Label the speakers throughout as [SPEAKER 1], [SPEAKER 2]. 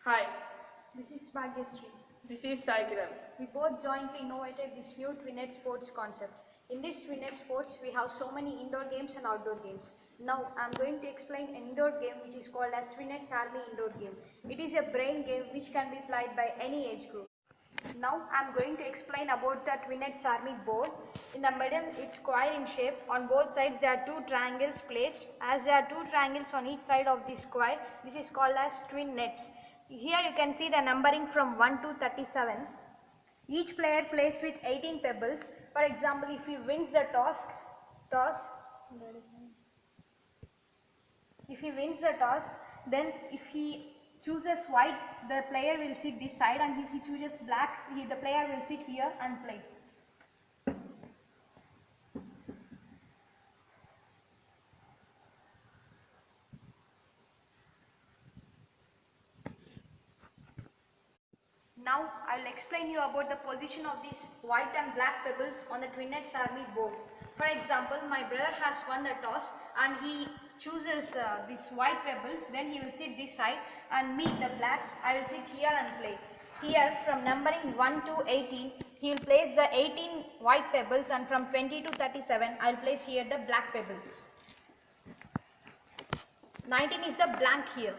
[SPEAKER 1] Hi,
[SPEAKER 2] This is Bhagyasri.
[SPEAKER 1] this is Sai Kiran.
[SPEAKER 2] We both jointly innovated this new Twinet sports concept. In this Twinet sports, we have so many indoor games and outdoor games. Now, I am going to explain an indoor game which is called as Twinets Army Indoor Game. It is a brain game which can be played by any age group. Now, I am going to explain about the Twinets Army board. In the middle, it's square in shape. On both sides, there are two triangles placed. As there are two triangles on each side of the square, this is called as twin nets. Here you can see the numbering from 1 to 37. Each player plays with 18 pebbles. For example, if he wins the toss, if he wins the toss, then if he chooses white, the player will sit this side, and if he chooses black, the player will sit here and play. Now I will explain you about the position of these white and black pebbles on the Twinets Army board. For example, my brother has won the toss and he chooses these white pebbles, then he will sit this side, and me, the black, I will sit here and play. Here from numbering 1 to 18, he will place the 18 white pebbles, and from 20 to 37, I will place here the black pebbles. 19 is the blank here.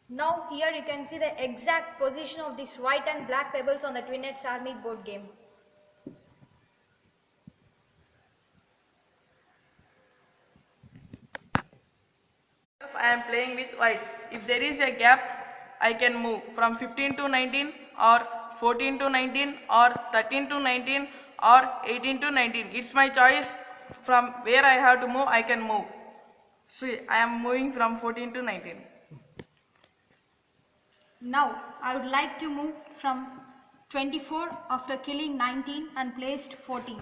[SPEAKER 2] Now here you can see the exact position of these white and black pebbles on the Twinets Army board game.
[SPEAKER 1] If I am playing with white, if there is a gap, I can move from 15 to 19 or 14 to 19 or 13 to 19 or 18 to 19. It's my choice from where I have to move, I can move. See, I am moving from 14 to 19.
[SPEAKER 2] Now I would like to move from 24 after killing 19 and placed 14.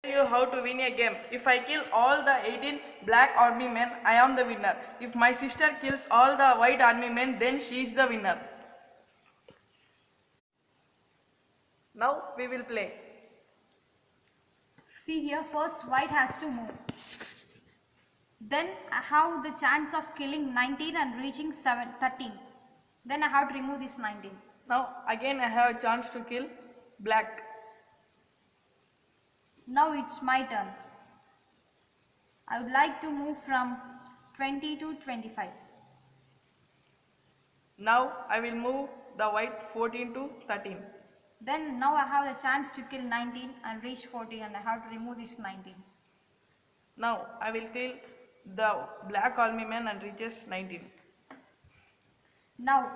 [SPEAKER 1] Tell you how to win a game. If I kill all the 18 black army men, I am the winner. If my sister kills all the white army men, then she is the winner. Now we will play.
[SPEAKER 2] See here, first white has to move. Then I have the chance of killing 19 and reaching 13. Then I have to remove this 19.
[SPEAKER 1] Now again I have a chance to kill black.
[SPEAKER 2] Now it's my turn. I would like to move from 20 to 25.
[SPEAKER 1] Now I will move the white 14 to 13.
[SPEAKER 2] Then now I have the chance to kill 19 and reach 14, and I have to remove this 19.
[SPEAKER 1] Now I will kill the black army man and reaches 19.
[SPEAKER 2] Now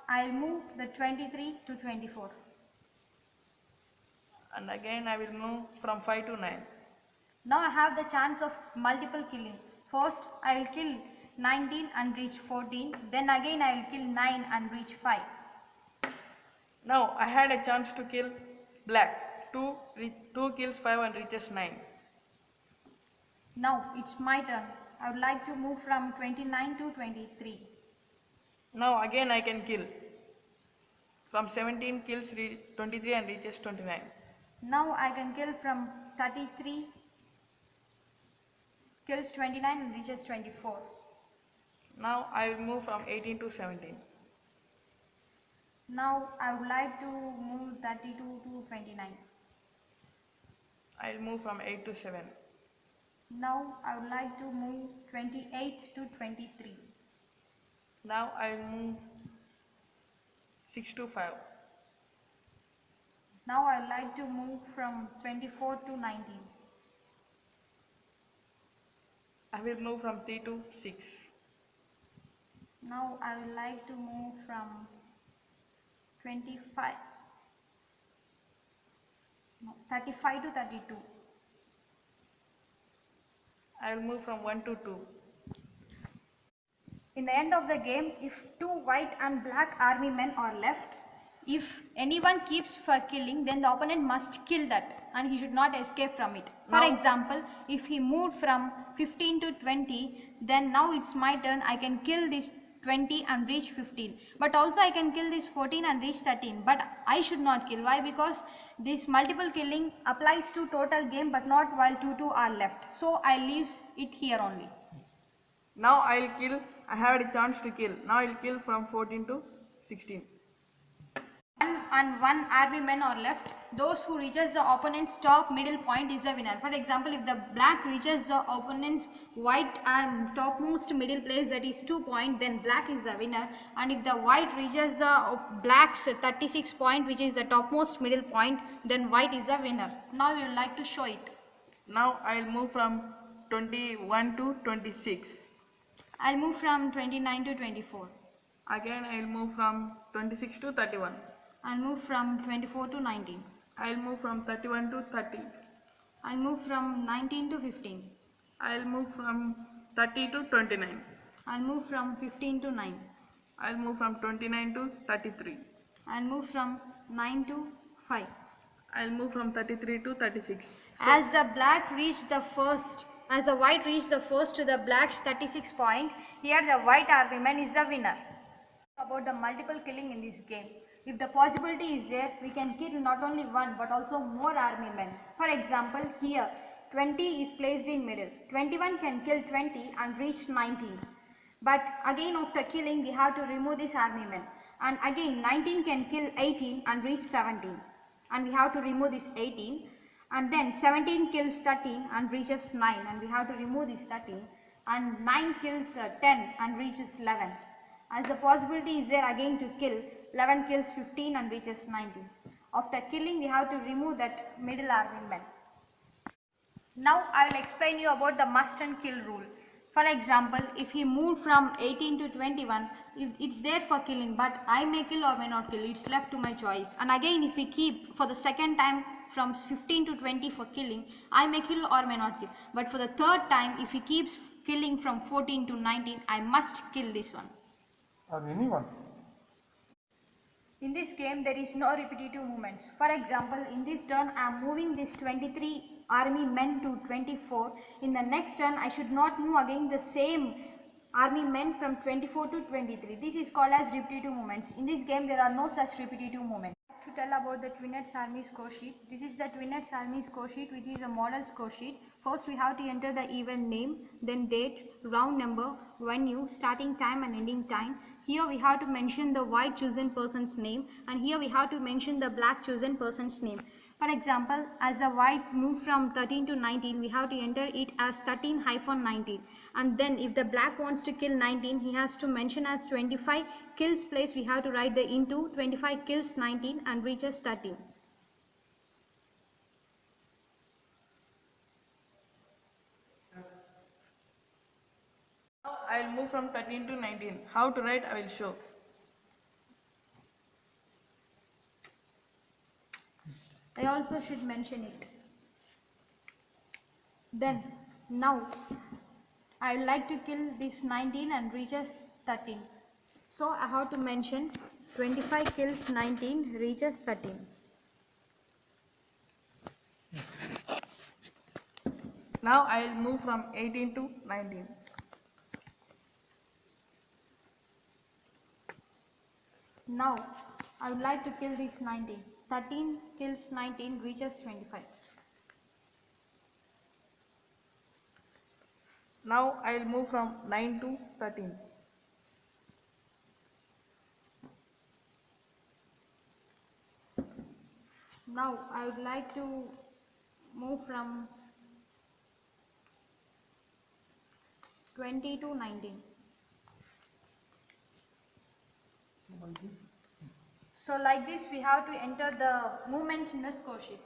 [SPEAKER 2] I'll move the 23 to 24.
[SPEAKER 1] And again I will move from 5 to 9.
[SPEAKER 2] Now I have the chance of multiple killing. First I will kill 19 and reach 14. Then again I will kill 9 and reach 5.
[SPEAKER 1] Now I had a chance to kill black. 2 kills 5 and reaches 9.
[SPEAKER 2] Now it's my turn. I would like to move from 29 to 23.
[SPEAKER 1] Now again I can kill. From 17 kills 23 and reaches 29.
[SPEAKER 2] Now I can kill from 33 kills 29 and reaches 24.
[SPEAKER 1] Now I will move from 18 to 17.
[SPEAKER 2] Now I would like to move 32 to 29.
[SPEAKER 1] I will move from 8 to 7.
[SPEAKER 2] Now I would like to move 28 to 23.
[SPEAKER 1] Now I will move 6 to 5.
[SPEAKER 2] Now I would like to move from 24 to 19.
[SPEAKER 1] I will move from 3 to 6.
[SPEAKER 2] Now I would like to move from 35 to 32.
[SPEAKER 1] I will move from 1 to 2.
[SPEAKER 2] In the end of the game, if 2 white and black army men are left, if anyone keeps for killing, then the opponent must kill that, and he should not escape from it. For
[SPEAKER 1] Now-
[SPEAKER 2] example, if he moved from 15 to 20, then now it's my turn. I can kill this 20 and reach 15, but also I can kill this 14 and reach 13, but I should not kill. Why? Because this multiple killing applies to total game but not while 2 are left, so I leaves it here only.
[SPEAKER 1] Now I'll kill. I had a chance to kill. Now I'll kill from 14 to 16.
[SPEAKER 2] And one army men are left. Those who reaches the opponent's top middle point is the winner. For example, if the black reaches the opponent's white and topmost middle place, that is 2 point, then black is the winner. And if the white reaches the black's 36 point, which is the topmost middle point, then white is the winner. Now you would like to show it.
[SPEAKER 1] Now I'll move from 21 to 26.
[SPEAKER 2] I'll move from 29 to 24.
[SPEAKER 1] Again I'll move from 26 to 31.
[SPEAKER 2] I'll move from 24 to 19.
[SPEAKER 1] I'll move from 31 to 30.
[SPEAKER 2] I'll move from 19 to 15.
[SPEAKER 1] I'll move from 30 to 29.
[SPEAKER 2] I'll move from 15 to 9.
[SPEAKER 1] I'll move from 29 to 33.
[SPEAKER 2] I'll move from 9 to 5.
[SPEAKER 1] I'll move from 33 to 36.
[SPEAKER 2] As the black reached the first, as the white reached the first to the black's 36 point, here the white army man is the winner. About the multiple killing in this game. If the possibility is there, we can kill not only one but also more army men. For example, here 20 is placed in middle. 21 can kill 20 and reach 19. But again after killing, we have to remove this army men. And again 19 can kill 18 and reach 17. And we have to remove this 18. And then 17 kills 13 and reaches 9. And we have to remove this 13. And 9 kills 10 and reaches 11. As the possibility is there again to kill, 11 kills 15 and reaches 19. After killing, we have to remove that middle army men. Now I will explain you about the must and kill rule. For example, if he moved from 18 to 21, it's there for killing, but I may kill or may not kill. It's left to my choice. And again, if we keep for the second time from 15 to 20 for killing, I may kill or may not kill. But for the third time, if he keeps killing from 14 to 19, I must kill this one.
[SPEAKER 3] Or anyone.
[SPEAKER 2] In this game, there is no repetitive movements. For example, in this turn, I am moving this 23 army men to 24. In the next turn, I should not move again the same army men from 24 to 23. This is called as repetitive movements. In this game, there are no such repetitive movements. To tell about the Twinets Army score sheet. This is the Twinets Army score sheet, which is a model score sheet. First, we have to enter the event name, then date, round number, venue, starting time and ending time. Here we have to mention the white chosen person's name, and here we have to mention the black chosen person's name. For example, as the white moved from 13 to 19, we have to enter it as 13-19. And then if the black wants to kill 19, he has to mention as 25 kills place. We have to write the into 25 kills 19 and reaches 13.
[SPEAKER 1] Now I'll move from 13 to 19. How to write I will show.
[SPEAKER 2] I also should mention it. Then now I would like to kill this 19 and reaches 13. So I have to mention 25 kills 19 reaches 13.
[SPEAKER 1] Now I'll move from 18 to 19.
[SPEAKER 2] Now I would like to kill this 19. 13 kills 19 reaches 25.
[SPEAKER 1] Now I'll move from 9 to 13.
[SPEAKER 2] Now I would like to move from 20 to 19. So like this we have to enter the movements in the score sheet.